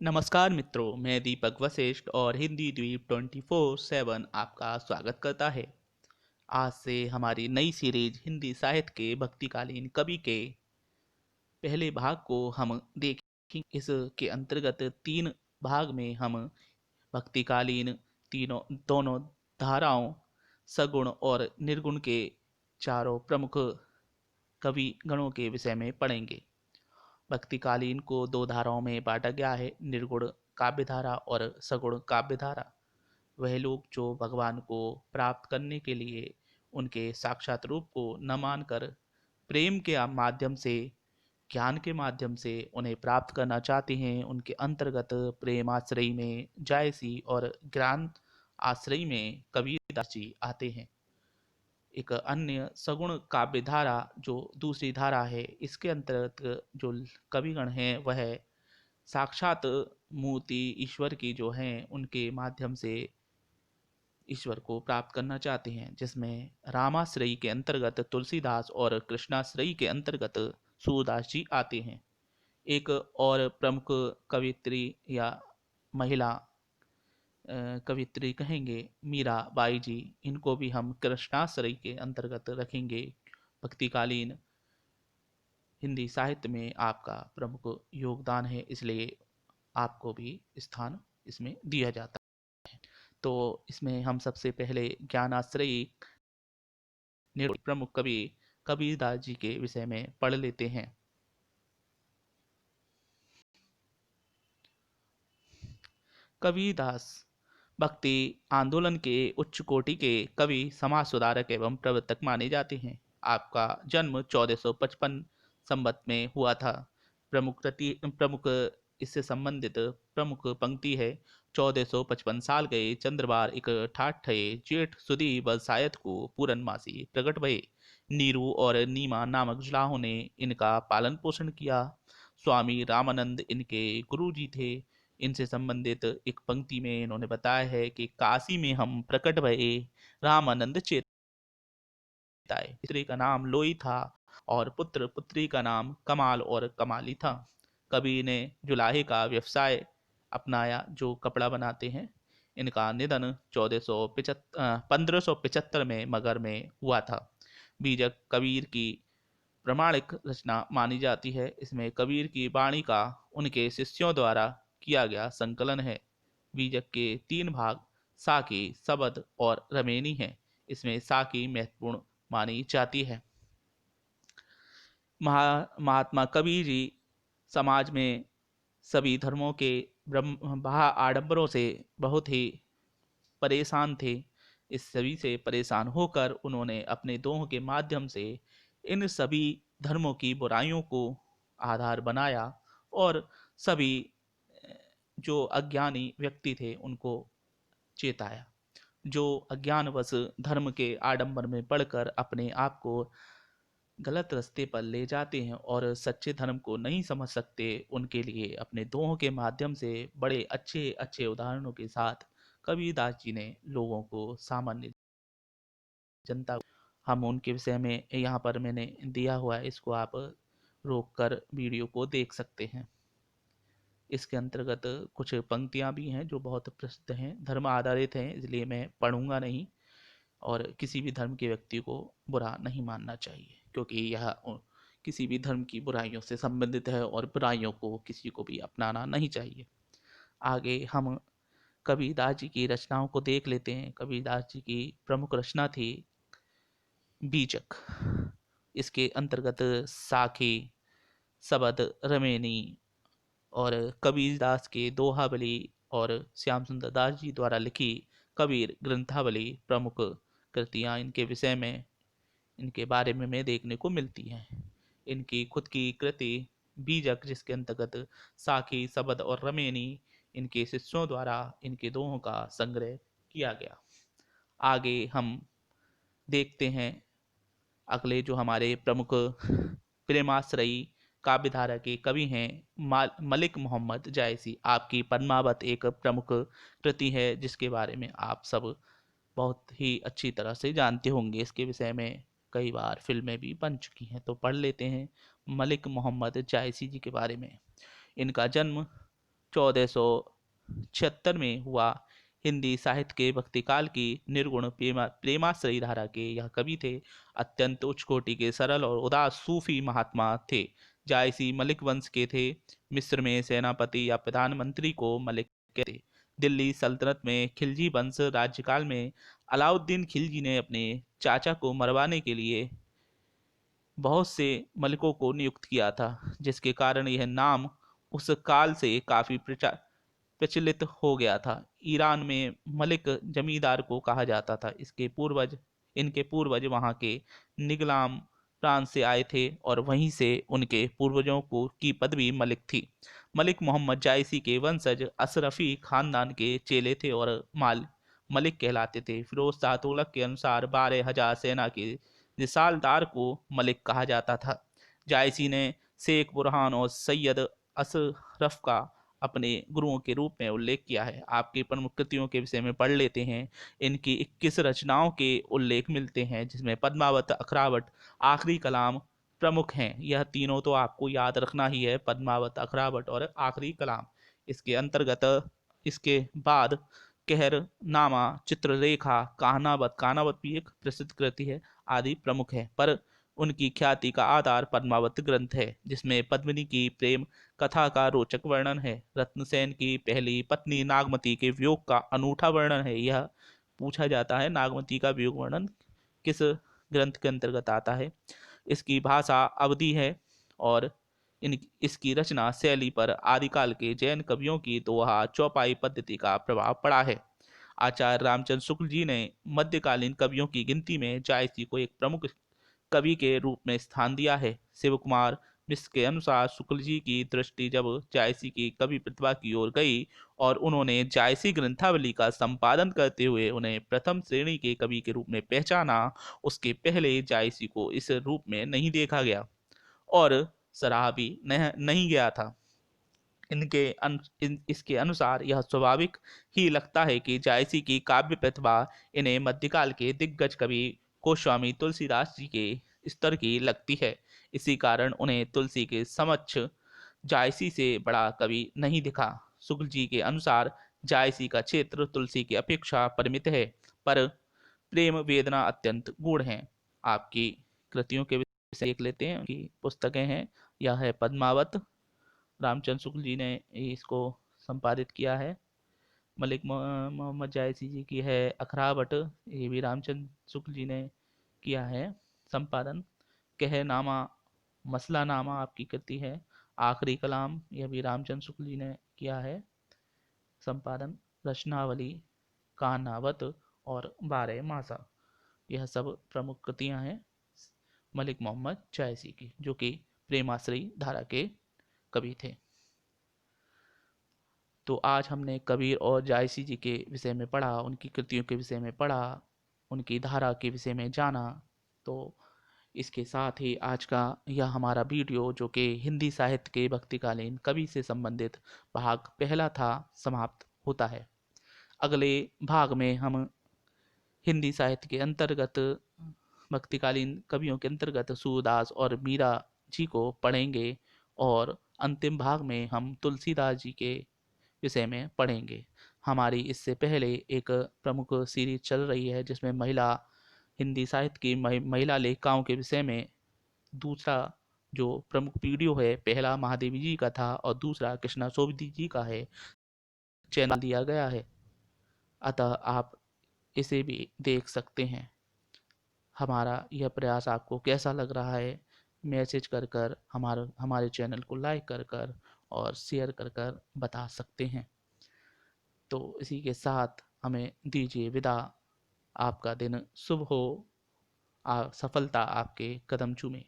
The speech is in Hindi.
नमस्कार मित्रों, मैं दीपक वशिष्ठ और हिंदी द्वीप 24/7 आपका स्वागत करता है। आज से हमारी नई सीरीज हिंदी साहित्य के भक्तिकालीन कवि के पहले भाग को हम देखेंगे। इसके अंतर्गत तीन भाग में हम भक्तिकालीन तीनों दोनों धाराओं सगुण और निर्गुण के चारों प्रमुख कवि गणों के विषय में पढ़ेंगे। भक्तिकालीन को दो धाराओं में बांटा गया है, निर्गुण काव्य धारा और सगुण काव्य धारा। वह लोग जो भगवान को प्राप्त करने के लिए उनके साक्षात रूप को न मानकर प्रेम के माध्यम से, ज्ञान के माध्यम से उन्हें प्राप्त करना चाहते हैं, उनके अंतर्गत प्रेम आश्रय में जायसी और ज्ञान आश्रय में कबीरदास जी आते हैं। एक अन्य सगुण काव्य धारा जो दूसरी धारा है, इसके अंतर्गत जो कविगण हैं वह साक्षात मूर्ति ईश्वर की जो हैं उनके माध्यम से ईश्वर को प्राप्त करना चाहते हैं, जिसमें रामाश्रयी के अंतर्गत तुलसीदास और कृष्णाश्रयी के अंतर्गत सूरदास जी आते हैं। एक और प्रमुख कवित्री या महिला कवित्री कहेंगे मीरा बाई जी। इनको भी हम कृष्णाश्रयी के अंतर्गत रखेंगे। भक्तिकालीन हिंदी साहित्य में आपका प्रमुख योगदान है, इसलिए आपको भी स्थान इसमें दिया जाता है। तो इसमें हम सबसे पहले ज्ञानाश्रयी प्रमुख कवि कबीरदास जी के विषय में पढ़ लेते हैं। कबीरदास भक्ति आंदोलन के उच्च कोटि के कवि, समाज सुधारक एवं प्रवर्तक माने जाते हैं। आपका जन्म 1455 संवत में हुआ था। प्रमुख इससे संबंधित प्रमुख पंक्ति है। 1455 साल गए चंद्रवार एक ठाठ ठये, जेठ सुदी बरसायत को पूरनमासी प्रकट भये। नीरू और नीमा नामक जुलाहों ने इनका पालन पोषण किया। स्वामी रामानंद इनके गुरु जी थे। इनसे संबंधित एक पंक्ति में इन्होंने बताया है कि काशी में हम प्रकट भये, रामानंद चेताए। पुत्री का नाम लोई था और पुत्र पुत्री का नाम कमाल और कमाली था। कबीर ने जुलाहे का व्यवसाय अपनाया, जो कपड़ा बनाते हैं। इनका निधन 1575 में मगर में हुआ था। बीजक कबीर की प्रामाणिक रचना मानी जाती है। इसमें कबीर की वाणी का उनके शिष्यों द्वारा किया गया संकलन है। बीजक के तीन भाग साकी, सबद और रमेनी हैं। इसमें साकी महत्वपूर्ण मानी जाती है। महात्मा कबीर जी समाज में सभी धर्मों के बाह्य आडंबरों से बहुत ही परेशान थे। इस सभी से परेशान होकर उन्होंने अपने दोहों के माध्यम से इन सभी धर्मों की बुराइयों को आधार बनाया और सभी जो अज्ञानी व्यक्ति थे उनको चेताया, जो अज्ञानवश धर्म के आडंबर में पड़कर अपने आप को गलत रास्ते पर ले जाते हैं और सच्चे धर्म को नहीं समझ सकते। उनके लिए अपने दोहों के माध्यम से बड़े अच्छे अच्छे उदाहरणों के साथ कबीरदास जी ने लोगों को, सामान्य जनता, हम उनके विषय में यहाँ पर मैंने दिया हुआ है, इसको आप रोक कर वीडियो को देख सकते हैं। इसके अंतर्गत कुछ पंक्तियाँ भी हैं जो बहुत प्रसिद्ध हैं, धर्म आधारित हैं, इसलिए मैं पढ़ूंगा नहीं। और किसी भी धर्म के व्यक्ति को बुरा नहीं मानना चाहिए, क्योंकि यह किसी भी धर्म की बुराइयों से संबंधित है और बुराइयों को किसी को भी अपनाना नहीं चाहिए। आगे हम कबीरदास जी की रचनाओं को देख लेते हैं। कबीरदास जी की प्रमुख रचना थी बीजक। इसके अंतर्गत साखी, सबद, रमेनी और कबीरदास के दोहावली और श्याम सुंदर दास जी द्वारा लिखी कबीर ग्रंथावली प्रमुख कृतियाँ इनके विषय में, इनके बारे में देखने को मिलती हैं। इनकी खुद की कृति बीजक, जिसके अंतर्गत साखी, सबद और रमेनी इनके शिष्यों द्वारा इनके दोहों का संग्रह किया गया। आगे हम देखते हैं अगले जो हमारे प्रमुख प्रेमाश्रयी काव्यधारा के कवि हैं मलिक मोहम्मद जायसी। आपकी पद्मावत एक प्रमुख कृति है, जिसके बारे में आप सब बहुत ही अच्छी तरह से जानते होंगे। इसके विषय में कई बार फिल्में भी बन चुकी हैं, तो पढ़ लेते हैं मलिक मोहम्मद जायसी जी के बारे में। इनका जन्म 1476 में हुआ। हिंदी साहित्य के भक्तिकाल की निर्गुण प्रेमाश्रयी धारा के यह कवि थे। अत्यंत उच्च कोटि के सरल और उदास सूफी महात्मा थे। जायसी मलिक वंश के थे। मिस्र में सेनापति या प्रधानमंत्री को मलिक कहते। दिल्ली सल्तनत में खिलजी वंश राज्यकाल में अलाउद्दीन खिलजी ने अपने चाचा को मरवाने के लिए बहुत से मलिकों को नियुक्त किया था, जिसके कारण यह नाम उस काल से काफी प्रचलित हो गया था। ईरान में मलिक जमींदार को कहा जाता था। इनके पूर्वज वहां के निगलाम प्रांत से आए थे और वहीं से उनके पूर्वजों को की पदवी मलिक थी। मलिक मोहम्मद जायसी के वंशज अशरफी खानदान के चेले थे और मलिक कहलाते थे। फिरोज शाह तुगलक के अनुसार 12,000 सेना के रिसालदार को मलिक कहा जाता था। जायसी ने शेख बुरहान और सैयद अशरफ का अपने गुरुओं के रूप में उल्लेख किया है। आपकी प्रमुख कृतियों के विषय में पढ़ लेते हैं। इनकी 21 रचनाओं के उल्लेख मिलते हैं, जिसमें पद्मावत, अखरावट, आखिरी कलाम प्रमुख हैं। यह तीनों तो आपको याद रखना ही है, पद्मावत, अखरावट और आखिरी कलाम। इसके अंतर्गत इसके बाद कहर नामा, चित्ररेखा, काहनावत, काहनावत भी एक प्रसिद्ध कृति है, आदि प्रमुख है। पर उनकी ख्याति का आधार पद्मावत ग्रंथ है, जिसमें पद्मिनी की प्रेम कथा का रोचक वर्णन है। रत्नसेन की पहली पत्नी नागमती के वियोग का अनूठा वर्णन है। यह पूछा जाता है, नागमती का वियोग वर्णन किस ग्रंथ के अंतर्गत आता है। इसकी भाषा अवधी है और इसकी रचना शैली पर आदिकाल के जैन कवियों की दोहा चौपाई पद्धति का प्रभाव पड़ा है। आचार्य रामचंद्र शुक्ल जी ने मध्यकालीन कवियों की गिनती में जायसी को एक प्रमुख कवि के रूप में स्थान दिया है। शिव कुमार मिश्र के अनुसार शुक्ल जी की दृष्टि जब जायसी की कवि प्रतिभा की ओर गई और उन्होंने जायसी ग्रंथावली का संपादन करते हुए उन्हें प्रथम श्रेणी के कवि के रूप में पहचाना, उसके पहले जायसी को इस रूप में नहीं देखा गया और सराहा भी नहीं गया था। इसके अनुसार यह स्वाभाविक ही लगता है कि जायसी की काव्य प्रतिभा इन्हें मध्यकाल के दिग्गज कवि गोस्वामी तुलसीदास जी के स्तर की लगती है। इसी कारण उन्हें तुलसी के समक्ष जायसी से बड़ा कवि नहीं दिखा। शुक्ल जी के अनुसार जायसी का क्षेत्र तुलसी की अपेक्षा परिमित है, पर प्रेम वेदना अत्यंत गूढ़ है। आपकी कृतियों के विषय देख लेते हैं। उनकी पुस्तकें हैं, यह है पद्मावत, रामचंद्र शुक्ल जी ने इसको संपादित किया है। मलिक मोहम्मद जायसी जी की है अखरावट, ये भी रामचंद्र शुक्ल जी ने किया है संपादन। कहनामा, मसलानामा आपकी कृति है। आखिरी कलाम, यह भी रामचंद्र शुक्ल जी ने किया है संपादन। रचनावली, काहनावत और 12 मासा, यह सब प्रमुख कृतियां हैं मलिक मोहम्मद जायसी की, जो कि प्रेमाश्रयी धारा के कवि थे। तो आज हमने कबीर और जायसी जी के विषय में पढ़ा, उनकी कृतियों के विषय में पढ़ा, उनकी धारा के विषय में जाना। तो इसके साथ ही आज का यह हमारा वीडियो, जो कि हिंदी साहित्य के भक्तिकालीन कवि से संबंधित भाग पहला था, समाप्त होता है। अगले भाग में हम हिंदी साहित्य के अंतर्गत भक्तिकालीन कवियों के अंतर्गत सूरदास और मीरा जी को पढ़ेंगे और अंतिम भाग में हम तुलसीदास जी के विषय में पढ़ेंगे। हमारी इससे पहले एक प्रमुख सीरीज चल रही है, जिसमें हिंदी साहित्य की महिला लेखिकाओं के विषय में दूसरा जो प्रमुख वीडियो है, पहला महादेवी जी का था और दूसरा कृष्णा सोबती जी का है, चैनल दिया गया है, अतः आप इसे भी देख सकते हैं। हमारा यह प्रयास आपको कैसा लग रहा है, मैसेज कर कर हमारे चैनल को लाइक कर कर और शेयर कर कर बता सकते हैं। तो इसी के साथ हमें दीजिए विदा। आपका दिन शुभ हो, सफलता आपके कदम चूमे।